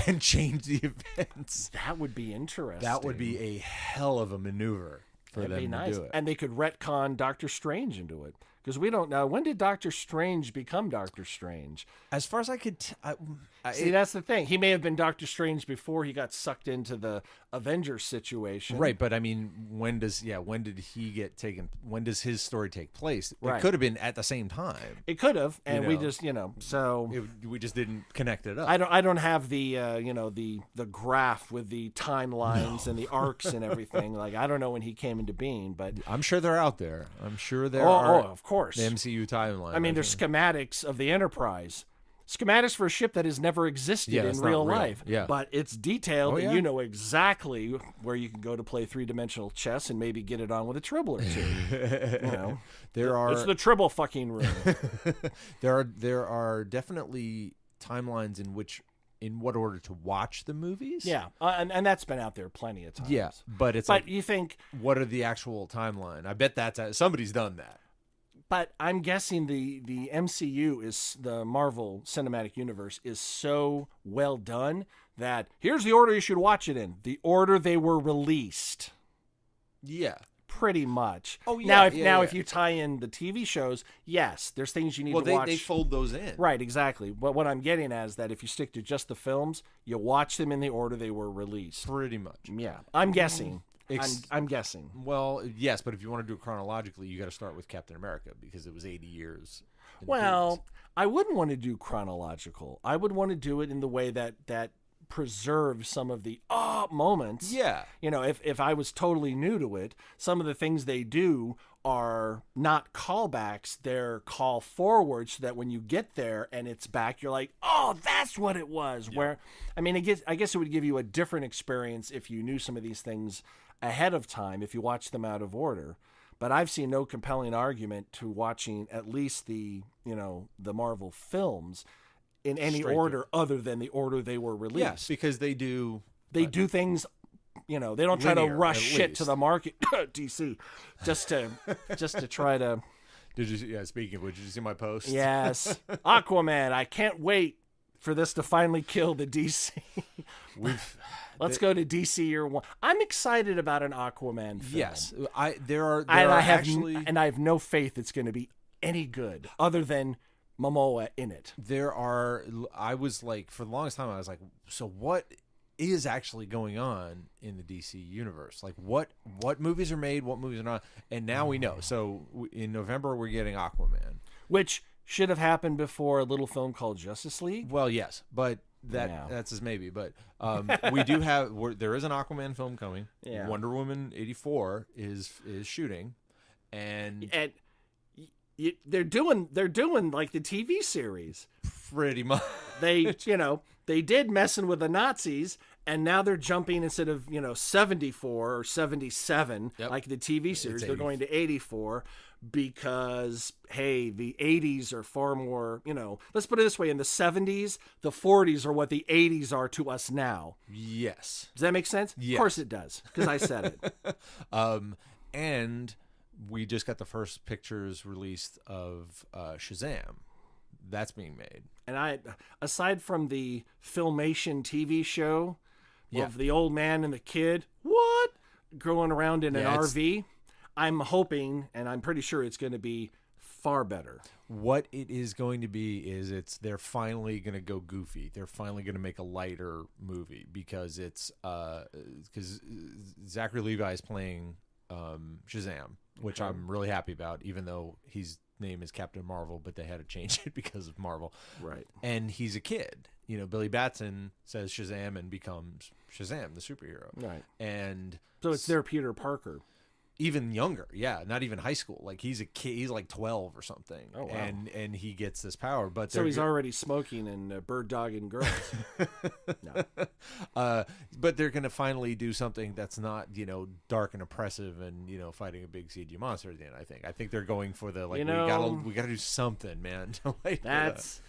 and change the events. That would be interesting. That would be a hell of a maneuver for them to do it. And they could retcon Doctor Strange into it. Because we don't know. When did Doctor Strange become Doctor Strange? As far as I could... See, that's the thing. He may have been Doctor Strange before he got sucked into the Avengers situation. Right, but I mean, when did he get taken... When does his story take place? Right. It could have been at the same time. It could have, and we just, so... we just didn't connect it up. I don't have the, the graph with the timelines and the arcs and everything. Like, I don't know when he came into being, but... I'm sure they're out there. I'm sure there are... Oh, of course. The MCU timeline. I mean, there's schematics of the Enterprise. Schematics for a ship that has never existed in real life. Yeah. But it's detailed, and you know exactly where you can go to play three-dimensional chess and maybe get it on with a tribble or two. It's the tribble fucking room. There are definitely timelines in what order to watch the movies. Yeah, and that's been out there plenty of times. Yeah, but you think... What are the actual timeline? I bet somebody's done that. But I'm guessing the MCU is the Marvel Cinematic Universe is so well done that here's the order you should watch it in. The order they were released. Yeah. Pretty much. Oh, yeah. Now, if you tie in the TV shows, yes, there's things you need to watch. They fold those in. Right, exactly. But what I'm getting at is that if you stick to just the films, you watch them in the order they were released. Pretty much. Yeah. I'm guessing. I'm guessing. Well, yes, but if you want to do it chronologically, you got to start with Captain America because it was 80 years. Well, I wouldn't want to do chronological. I would want to do it in the way that preserves some of the moments. Yeah. If I was totally new to it, some of the things they do are not callbacks, they're call forward so that when you get there and it's back, you're like, oh, that's what it was. Yeah. Where, I guess it would give you a different experience if you knew some of these things ahead of time, if you watch them out of order. But I've seen no compelling argument to watching at least the Marvel films in any order other than the order they were released. Yes, because they do things, they don't try to rush shit to the market, DC, just to try to. Did you? Yeah. Speaking of which, did you see my post? Yes, Aquaman. I can't wait for this to finally kill the DC. Let's go to DC year one. I'm excited about an Aquaman film. Yes, I have no faith it's going to be any good other than Momoa in it. I was like, for the longest time, I was like, so what is actually going on in the DC universe? Like, what movies are made, what movies are not? And now we know. So in November, we're getting Aquaman. Which should have happened before a little film called Justice League. Well, yes, but that's his maybe. But we do have there is an Aquaman film coming. Yeah. Wonder Woman 84 is shooting, and they're doing like the TV series. Pretty much. They did messing with the Nazis, and now they're jumping instead of 74 or 77 like the TV series. They're going to 84 because the 80s are far more. Let's put it this way: in the 70s, the 40s are what the 80s are to us now. Yes. Does that make sense? Yes. Of course it does, because I said it. And we just got the first pictures released of Shazam. That's being made. And aside from the Filmation TV show Yeah. of the old man and the kid, what? Going around in an RV, I'm hoping, and I'm pretty sure it's going to be far better. What it is going to be is they're finally going to go goofy. They're finally going to make a lighter movie because because Zachary Levi is playing Shazam, which I'm really happy about, even though his name is Captain Marvel, but they had to change it because of Marvel. Right. And he's a kid. You know, Billy Batson says Shazam and becomes Shazam, the superhero. Right. And So it's their Peter Parker. even younger, yeah, not even high school. Like he's a kid, he's like 12 or something. Oh, wow. And he gets this power, but So he's already smoking and bird dogging girls. No. but they're gonna finally do something that's not, you know, dark and oppressive and, you know, fighting a big CG monster at the end. I think they're going for the like, You know, we gotta do something, man. That's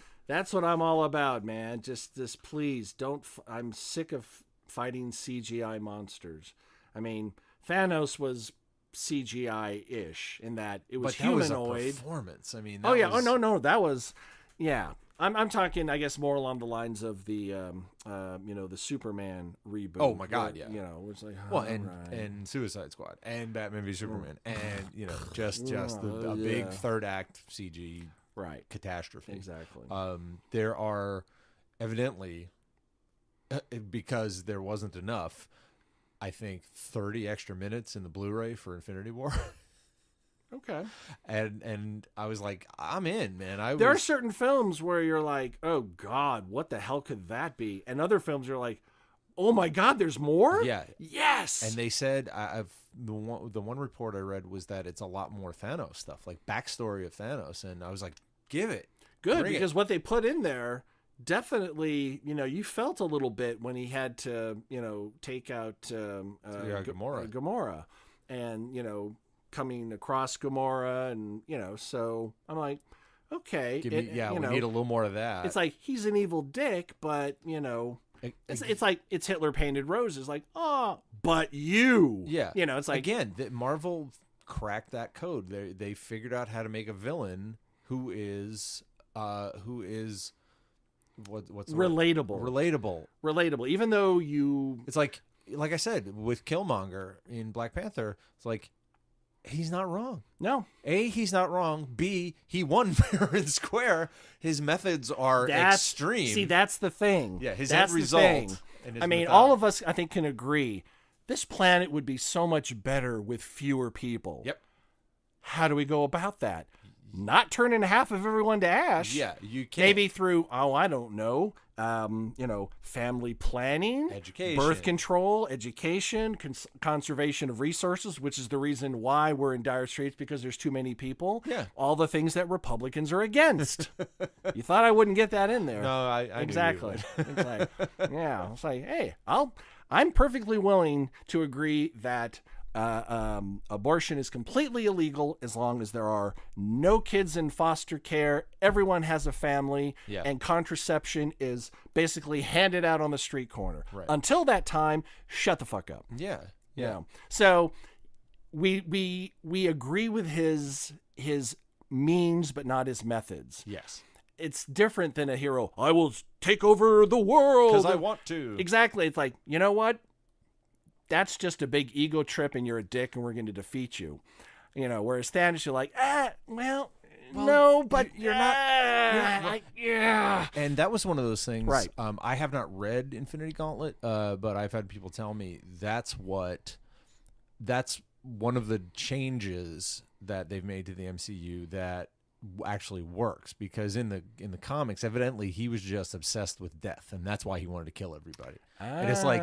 what I'm all about, man. Just this, please don't. I'm sick of fighting CGI monsters. I mean, Thanos was CGI-ish in that it was but that was a humanoid. performance. I mean, Oh yeah. Oh no, that was, yeah. I'm talking, I guess, more along the lines of the, you know, the Superman reboot. Oh my God, where, yeah. You know, it's like, well, right. and Suicide Squad and Batman v Superman and, you know, just a big third act CG right catastrophe. Exactly. There are evidently, because there wasn't enough, I think 30 extra minutes in the Blu-ray for Infinity War. Okay. And I was like, I'm in, man. There are certain films where you're like, oh God, what the hell could that be? And other films you're like, oh my God, there's more? Yeah. Yes. And they said, the one report I read was that it's a lot more Thanos stuff, like backstory of Thanos. And I was like, give it. Good, Bring because it. what they put in there, definitely, you know, you felt a little bit when he had to, you know, take out Gamora and, you know, coming across Gamora and, you know, so I'm like, okay. We need a little more of that. It's like, he's an evil dick, but, you know, it's like, it's Hitler painted roses, like, oh, but you. Yeah. You know, it's like. Again, Marvel cracked that code. They figured out how to make a villain who is what's the relatable. Relatable. Even though it's like I said with Killmonger in Black Panther, it's like he's not wrong. No. A, he's not wrong. B, he won fair and square. His methods are extreme. See, that's the thing. Yeah, his that's end result. I mean, all of us, I think, can agree this planet would be so much better with fewer people. Yep. How do we go about that? Not turning half of everyone to ash. Yeah, you can't. Maybe through, I don't know, you know, family planning, education, birth control, education, conservation of resources, which is the reason why we're in dire straits, because there's too many people. Yeah. All the things that Republicans are against. You thought I wouldn't get that in there. No, I exactly. Knew you would. It's like, yeah, it's like, hey, I'm perfectly willing to agree that abortion is completely illegal as long as there are no kids in foster care, everyone has a family, and contraception is basically handed out on the street corner. Right. Until that time, shut the fuck up. Yeah. You know? So we agree with his means, but not his methods. Yes. It's different than a hero. I will take over the world because I want to. Exactly. It's like, you know what? That's just a big ego trip and you're a dick and we're going to defeat you. You know, whereas Thanos, you're like, well, no, but you're not. Yeah. And that was one of those things. Right. I have not read Infinity Gauntlet, but I've had people tell me that's one of the changes that they've made to the MCU that actually works, because in the comics, evidently he was just obsessed with death, and that's why he wanted to kill everybody. And it's like,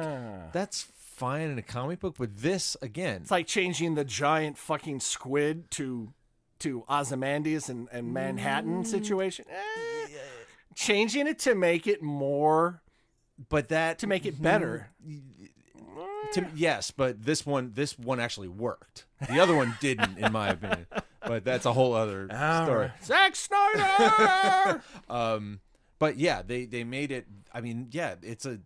that's fine in a comic book, but this, again, it's like changing the giant fucking squid to Ozymandias and Manhattan situation. Changing it to make it more, but to make it better. Yes, but this one actually worked. The other one didn't, in my opinion. But that's a whole other story. Zack Snyder. But yeah, they made it. I mean, yeah, it's a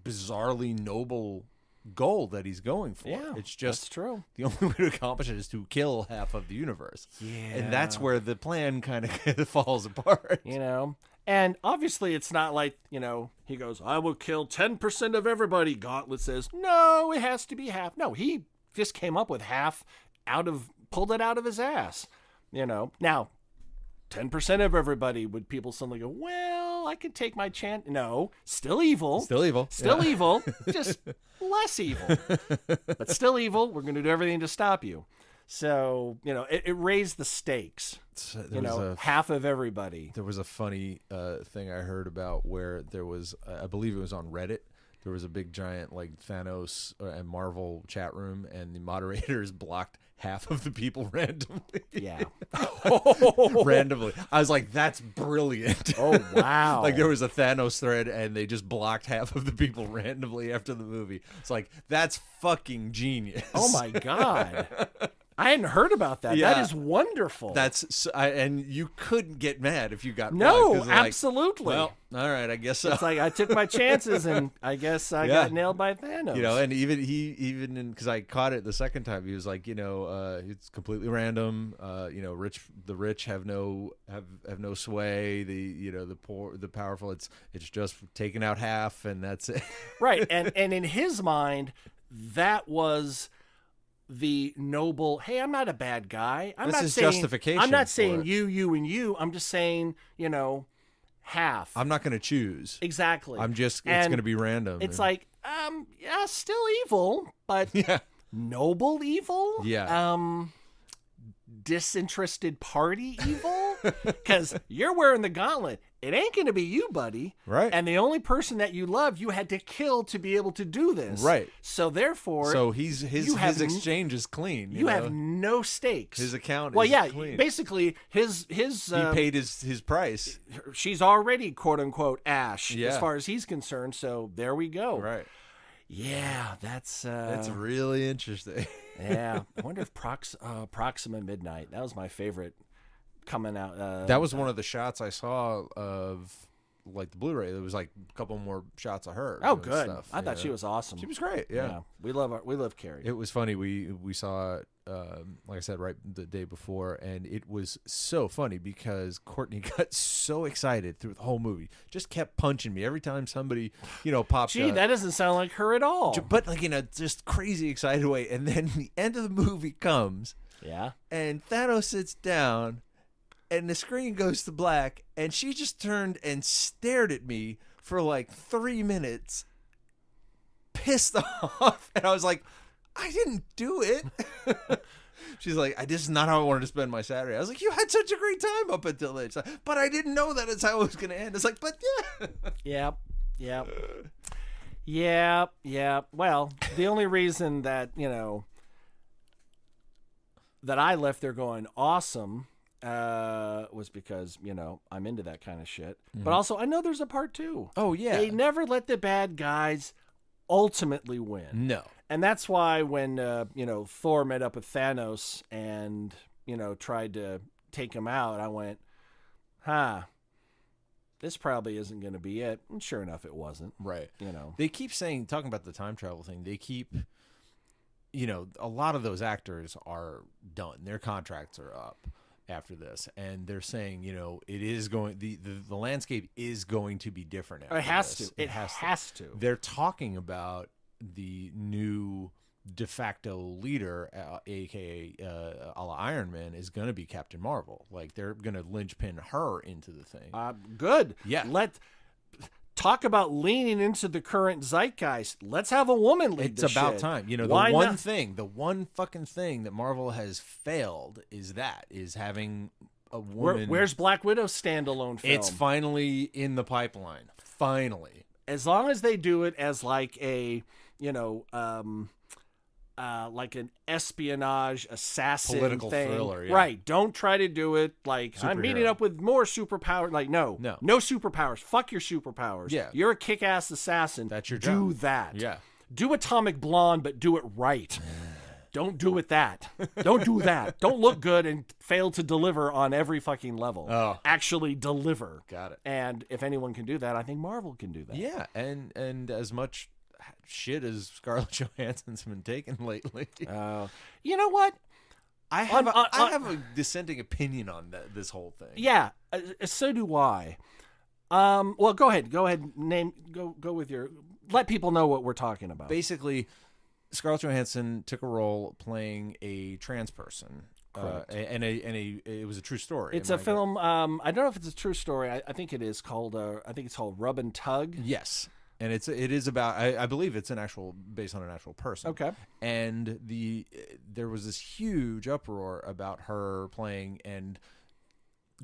bizarrely noble goal that he's going for. Yeah, it's just that's true. The only way to accomplish it is to kill half of the universe. Yeah, and that's where the plan kind of falls apart. You know, And obviously it's not like, he goes, I will kill 10% of everybody. Gauntlet says, no, it has to be half. No, he just came up with half pulled it out of his ass. Now 10% of everybody, would people suddenly go, well, I could take my chance? No, still evil. Still evil. Still evil, just less evil. But still evil. We're going to do everything to stop you. So, it raised the stakes. Half of everybody. There was a funny thing I heard about where there was, I believe it was on Reddit, there was a big giant like Thanos and Marvel chat room, and the moderators blocked half of the people randomly. Yeah. Randomly. I was like, that's brilliant. Oh, wow. Like there was a Thanos thread and they just blocked half of the people randomly after the movie. It's like, that's fucking genius. Oh my God. I hadn't heard about that. Yeah. That is wonderful. And you couldn't get mad if you got no, blocked, absolutely. Well, all right, I guess so. It's like I took my chances, and I guess I got nailed by Thanos. And even because I caught it the second time, he was like, it's completely random. The rich have no sway. The poor, the powerful. It's just taking out half, and that's it. Right, and in his mind, that was the noble, hey, I'm not a bad guy. This is justification. I'm not saying it. you and you. I'm just saying, half. I'm not going to choose. Exactly. It's going to be random. It's like, still evil, but noble evil? Yeah. Disinterested party evil? Because you're wearing the gauntlet. It ain't going to be you, buddy. Right. And the only person that you love, you had to kill to be able to do this. Right. So therefore... So his exchange is clean. You have no stakes. His account is clean. Well, basically, his he paid his price. She's already, quote-unquote, Ash, yeah. as far as he's concerned. So there we go. Right. Yeah, that's really interesting. Yeah. I wonder if Proxima Midnight, that was my favorite coming out. That was one of the shots I saw of like the Blu-ray. There was like a couple more shots of her. Oh, good. Stuff, I thought she was awesome. She was great. Yeah. We love Carrie. It was funny. We saw it, like I said, right the day before, and it was so funny because Courtney got so excited through the whole movie. Just kept punching me every time somebody, popped Gee, up. that doesn't sound like her at all. But like in a just crazy excited way. And then the end of the movie comes. Yeah. And Thanos sits down. And the screen goes to black, and she just turned and stared at me for like 3 minutes, pissed off. And I was like, I didn't do it. She's like, this is not how I wanted to spend my Saturday. I was like, you had such a great time up until this. But I didn't know that it's how it was going to end. It's like, but yeah. Yeah. Well, the only reason that, that I left there going awesome was because, I'm into that kind of shit. Mm-hmm. But also, I know there's a part 2. Oh, yeah. They never let the bad guys ultimately win. No. And that's why when, Thor met up with Thanos and, tried to take him out, I went, this probably isn't going to be it. And sure enough, it wasn't. Right. They keep talking about the time travel thing, they keep... a lot of those actors are done. Their contracts are up after this, and they're saying, it is going, the landscape is going to be different after it has this. to. It has to. They're talking about the new de facto leader, aka a la Iron Man, is going to be Captain Marvel. Like they're going to linchpin her into the thing. Good. Yeah. Talk about leaning into the current zeitgeist. Let's have a woman lead It's this about shit. time. The one fucking thing that Marvel has failed is having a woman. Where's Black Widow's standalone film? It's finally in the pipeline. Finally. As long as they do it as like a, like an espionage assassin political thing. thriller, yeah. Right. Don't try to do it like I'm meeting Superhero. up with more superpowers. Like no superpowers. Fuck your superpowers. Yeah. You're a kick-ass assassin. That's your do job. that. Yeah. Do Atomic Blonde, but do it right. Don't do it that. Don't do that. Don't look good and fail to deliver on every fucking level. Oh. Actually deliver. Got it. And if anyone can do that, I think Marvel can do that. Yeah, and as much shit as Scarlett Johansson's been taking lately. You know what? I have a dissenting opinion on this whole thing. Yeah, so do I. Well, go ahead. Go ahead. Go with your. Let people know what we're talking about. Basically, Scarlett Johansson took a role playing a trans person. And it was a true story. It's a film. I don't know if it's a true story. I think it is called. I think it's called Rub and Tug. Yes, and it is about. I believe it's based on an actual person. Okay. And there was this huge uproar about her playing, and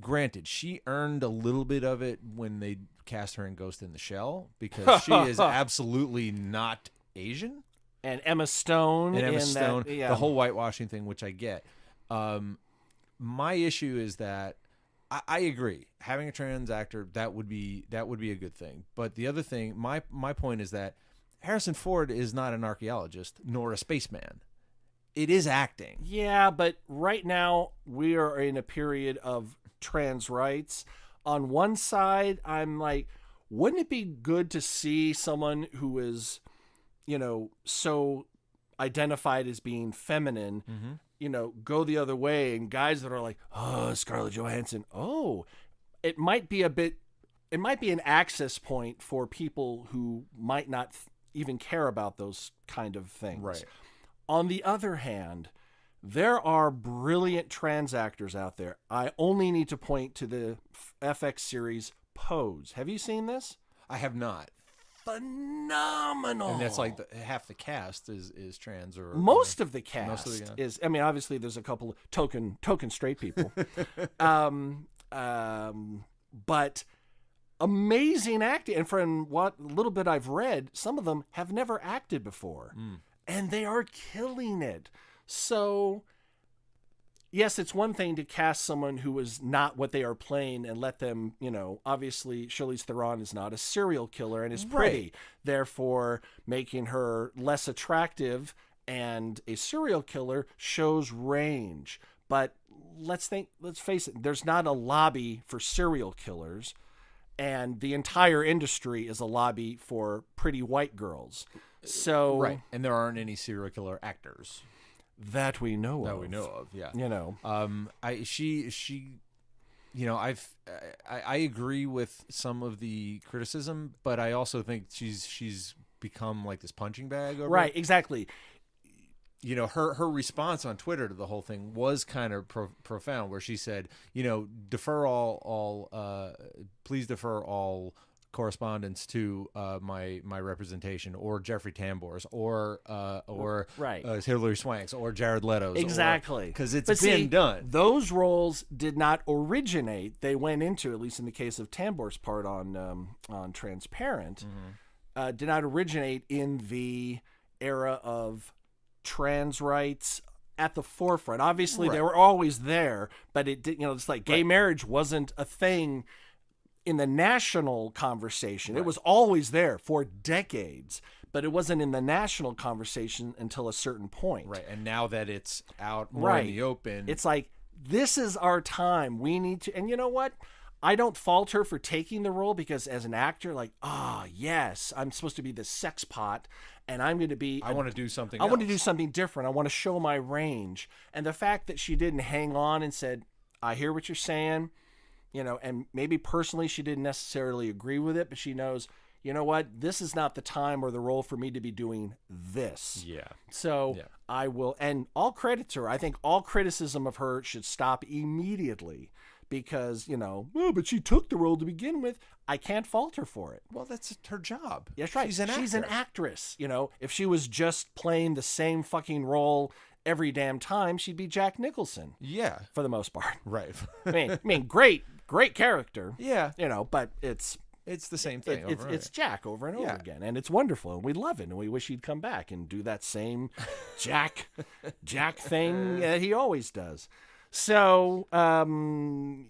granted, she earned a little bit of it when they cast her in Ghost in the Shell, because she is absolutely not Asian. And Emma Stone. The whole whitewashing thing, which I get. My issue is that I agree, having a trans actor, that would be a good thing. But the other thing, my point is that Harrison Ford is not an archaeologist nor a spaceman. It is acting. Yeah, but right now we are in a period of trans rights. On one side, I'm like, wouldn't it be good to see someone who is, so identified as being feminine, go the other way, and guys that are like, oh, Scarlett Johansson, it might be an access point for people who might not even care about those kind of things. Right. On the other hand, there are brilliant trans actors out there. I only need to point to the FX series Pose. Have you seen this? I have not. Phenomenal. And that's like half the cast is trans, or most of the cast is. I mean, obviously, there's a couple of token straight people, but amazing acting. And from what little bit I've read, some of them have never acted before, and they are killing it. So, yes, it's one thing to cast someone who is not what they are playing and let them, obviously Charlize Theron is not a serial killer and is pretty, Right. Therefore making her less attractive, and a serial killer shows range. But let's face it, there's not a lobby for serial killers, and the entire industry is a lobby for pretty white girls. So, right, and there aren't any serial killer actors. That we know of, yeah. I agree with some of the criticism, but I also think she's become like this punching bag over right, exactly. Her response on Twitter to the whole thing was kind of profound, where she said, please defer all correspondence to my representation, or Jeffrey Tambor's, or Hilary Swank's, or Jared Leto's. Exactly. Because it's been done. Those roles did not originate. They went into, at least in the case of Tambor's part on Transparent, did not originate in the era of trans rights at the forefront. Obviously, they were always there, but it did. It's like gay marriage wasn't a thing in the national conversation. It was always there for decades, but it wasn't in the national conversation until a certain point. Right. And now that it's out more in the open, it's like, this is our time. We need to, and you know what? I don't fault her for taking the role, because as an actor, like, yes, I'm supposed to be the sex pot, and I'm going to be. I want to do something. I want to do something different. I want to show my range. And the fact that she didn't hang on and said, I hear what you're saying, and maybe personally she didn't necessarily agree with it, but she knows, you know what, this is not the time or the role for me to be doing this. Yeah. So I will, and all credit to her. I think all criticism of her should stop immediately, because, but she took the role to begin with. I can't fault her for it. Well, that's her job. That's right. She's an actress. If she was just playing the same fucking role every damn time, she'd be Jack Nicholson. Yeah. For the most part. Right. I mean, great character. Yeah. But it's the same thing. It's Jack over and over again, and it's wonderful, and we love it, and we wish he'd come back and do that same Jack thing that he always does. So, I'm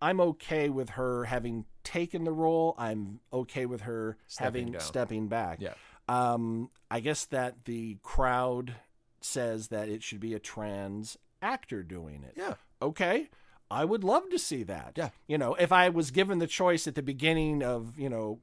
okay with her having taken the role. I'm okay with her stepping back. Yeah. I guess that the crowd says that it should be a trans actor doing it. Yeah. Okay. I would love to see that. Yeah. If I was given the choice at the beginning of,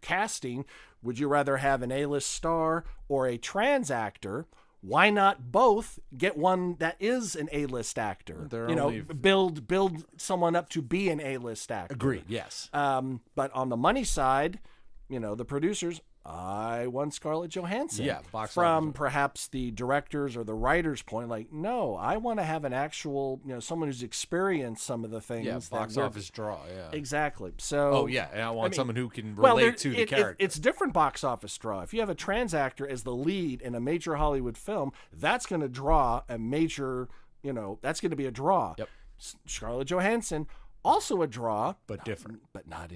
casting, would you rather have an A-list star or a trans actor? why not both get one that is an A-list actor? They're you know, only- build someone up to be an A-list actor. Agreed. Yes. But on the money side, you know, the producers, I want Scarlett Johansson. Yeah, box from office. perhaps the director's or the writer's point, like, no, I want to have an actual, you know, someone who's experienced some of the things. Yeah, that box we're- office draw. Yeah. Exactly. So. Oh yeah, and I want mean, someone who can Well, relate to the character. it's different box office draw. If you have a trans actor as the lead in a major Hollywood film, that's going to draw a major, you know, that's going to be a draw. Yep. Scarlett Johansson, also a draw, But different. but not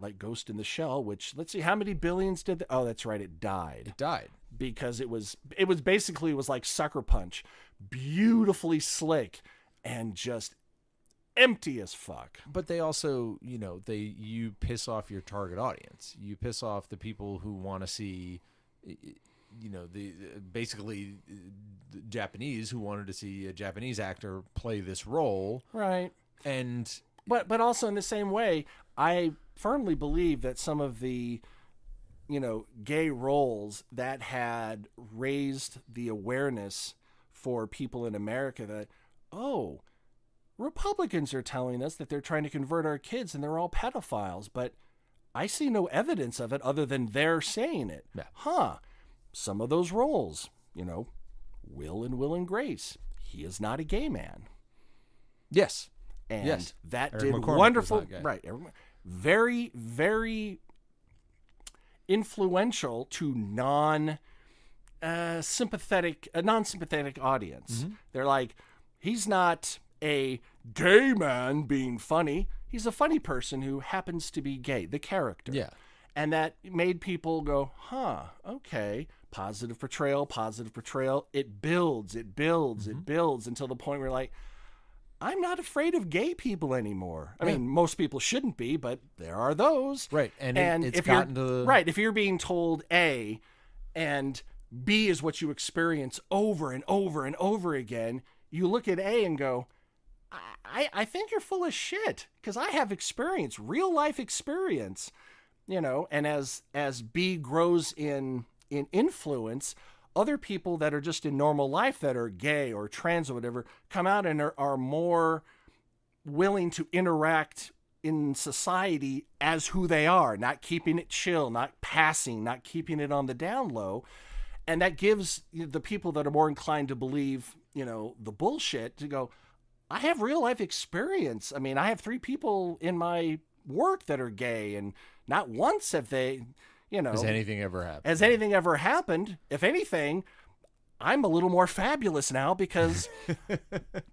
like Ghost in the Shell. Which, let's see, how many billions did? Oh, that's right, it died. It died. Because it was basically like Sucker Punch, beautifully slick and just empty as fuck. But they also, you know, you piss off your target audience. You piss off the people who want to see, you know, basically the Japanese who wanted to see a Japanese actor play this role, Right. and But also in the same way, I firmly believe that some of the, you know, gay roles that had raised the awareness for people in America that, oh, Republicans are telling us that they're trying to convert our kids and they're all pedophiles, but I see no evidence of it other than they're saying it. Yeah. Huh. Some of those roles, you know, Will and Grace, he is not a gay man. yes, And yes, that Eric did McCormick was wonderful. not gay. Right. Very, very influential to non-sympathetic audience. Mm-hmm. They're like, he's not a gay man being funny. He's a funny person who happens to be gay, the character. Yeah. And that made people go, huh, okay, positive portrayal. It builds until the point where like, I'm not afraid of gay people anymore. I mean, most people shouldn't be, but there are those. Right, and it's if gotten you're, to the... right, if you're being told A and B is what you experience over and over and over again, you look at A and go, I think you're full of shit because I have experience, real life experience, you know. And as B grows in influence, other people that are just in normal life that are gay or trans or whatever come out and are more willing to interact in society as who they are, not keeping it chill, not passing, not keeping it on the down low. And that gives the people that are more inclined to believe, you know, the bullshit to go, I have real life experience. I mean, I have 3 people in my work that are gay, and not once have they, you know. Has anything ever happened? Has anything ever happened? If anything, I'm a little more fabulous now because,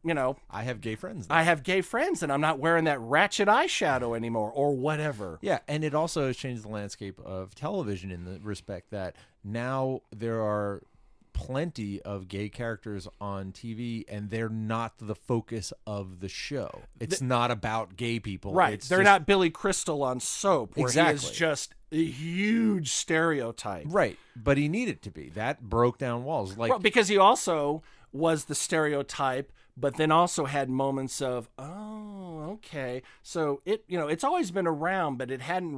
you know, I have gay friends now. I have gay friends and I'm not wearing that ratchet eyeshadow anymore or whatever. Yeah, and it also has changed the landscape of television in the respect that now there are plenty of gay characters on TV, and they're not the focus of the show. It's not about gay people. Right. It's They're just- not Billy Crystal on Soap, where he Exactly. is just a huge stereotype. Right, but he needed to be. That broke down walls. Like, Well, because he also was the stereotype, but then also had moments of, oh, okay. So it, you know, it's always been around, but it hadn't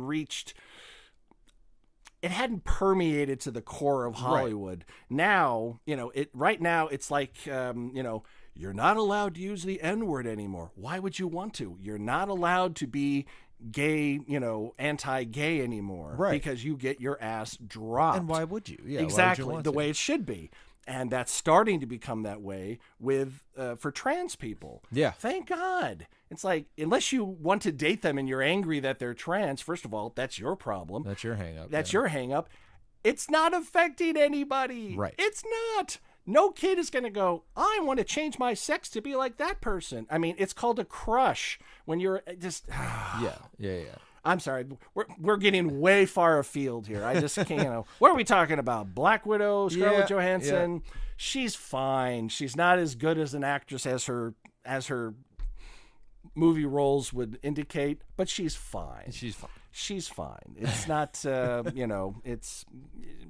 permeated to the core of Hollywood. Now, you know, right now it's like, you know, you're not allowed to use the N-word anymore. Why would you want to? You're not allowed to be gay, you know, anti-gay anymore. Right. Because you get your ass dropped. and why would you? Yeah, why would you Exactly, want the to? way it should be. And that's starting to become that way with for trans people. Yeah. Thank God. It's like, unless you want to date them and you're angry that they're trans, first of all, that's your problem. That's your hang up. That's yeah. your hang up. It's not affecting anybody. Right. It's not. No kid is going to go, I want to change my sex to be like that person. I mean, it's called a crush when you're just... Yeah. I'm sorry. We're getting way far afield here. I just can't, you know. What are we talking about? Black Widow, Scarlett Yeah, Johansson. She's fine. She's not as good as an actress as her movie roles would indicate, but she's fine. She's fine. She's fine. It's not, you know,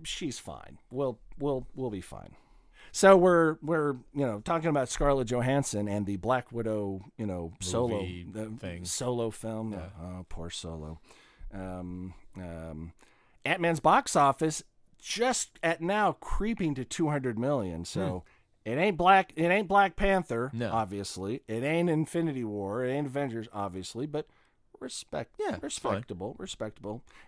she's fine. We'll be fine. So we're you know, talking about Scarlett Johansson and the Black Widow, you know, Movie thing. solo film. Oh, poor Solo. Ant-Man's box office just at now creeping to 200 million. So it ain't Black Panther, obviously. It ain't Infinity War. It ain't Avengers, obviously. But respectable.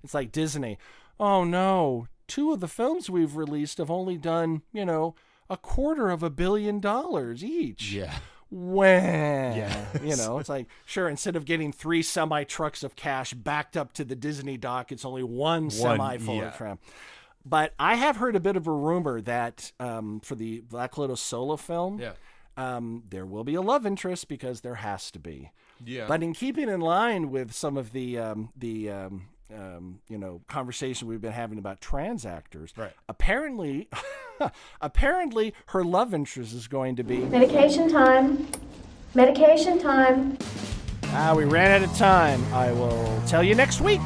It's like Disney. Oh no, 2 of the films we've released have only done, $250 million each. Yeah. When Yes. it's like, sure, instead of getting 3 semi-trucks of cash backed up to the Disney dock, it's only one semi full of crap. But I have heard a bit of a rumor that for the Black Widow solo film, there will be a love interest, because there has to be. Yeah. But in keeping in line with some of the conversation we've been having about trans actors, apparently her love interest is going to be Medication time. we ran out of time. I will tell you next week.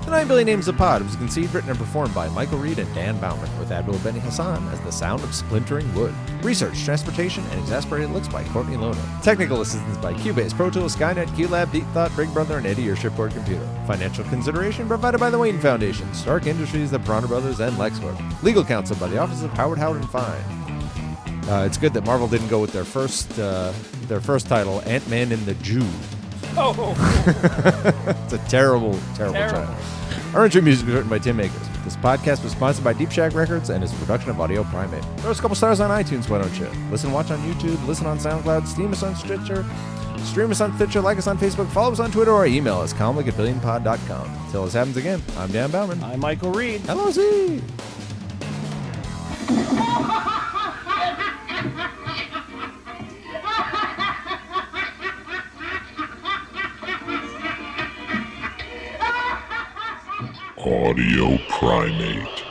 The 9 Billion Names of Pod was conceived, written, and performed by Michael Reed and Dan Bauman, with Admiral Benny Hassan as the sound of splintering wood. Research, transportation, and exasperated looks by Courtney Lono. Technical assistance by Cubase, Pro Tools, Skynet, QLab, Deep Thought, Big Brother, and Eddie, your shipboard computer. Financial consideration provided by the Wayne Foundation, Stark Industries, the Bronner Brothers, and Lexmark. Legal counsel by the Office of Howard and Fine. It's good that Marvel didn't go with their first title, Ant-Man and the Jew. It's a terrible title. Our intro music was written by Tim Akers. This podcast was sponsored by Deep Shack Records and is a production of Audio Primate. Throw us a couple stars on iTunes, why don't you? Listen, watch on YouTube, listen on SoundCloud, stream us on Stitcher, like us on Facebook, follow us on Twitter, or email us, comic@billionpod.com. Until this happens again, I'm Dan Bauman. I'm Michael Reed. Hello, Z. Audio Primate.